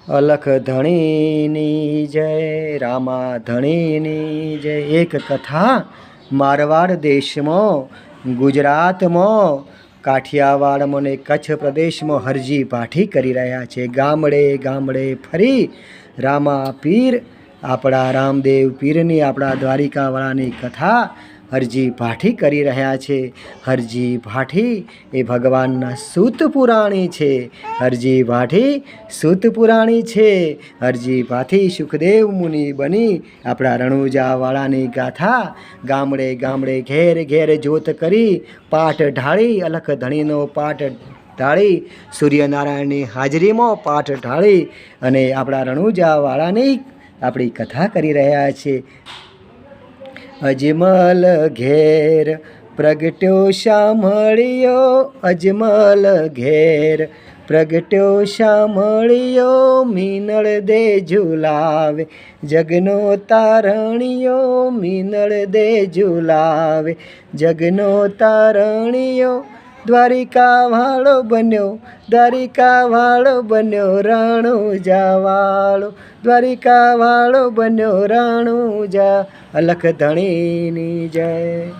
अलख धणीनी जय रामा धणीनी जय। एक कथा मारवाड़ देश में गुजरात में काठियावाड़ में कच्छ प्रदेश में हरजी पाठी करी रह्या छे। गामड़े गामड़े फरी रामा पीर आपड़ा रामदेव पीरनी आपड़ा द्वारिकावाळानी कथा हरजी भाठी करी रह्या छे। हरजी भाठी ए भगवानना सूत पुराणी छे। हरजी भाठी सूत पुराणी छे। हरजी भाठी सुखदेव मुनि बनी आपड़ा रणुजावाळानी गाथा गामड़े गामड़े घेर घेर जोत करी पाठ ढाળી अलख धणीनो पाठ ढाળી सूर्यनारायणनी हाजरीमां पाठ ढाળી अने आपड़ा रणुजावाळानी आपणी कथा करी रह्या छे। अजमल घेर प्रगट्यो शामळियो अजमल घेर प्रगट्यो शामळियो मीनळ दे झुलावे जगनो तारणियो मीनळ दे झुलावे जगनो तारणियो द्वारिका वाळो बन्यो द्वारिका वाळो बन्यो रણુજા વાળો द्वारिका वाळो बन्यो रણુજા अलख धणीनी जय।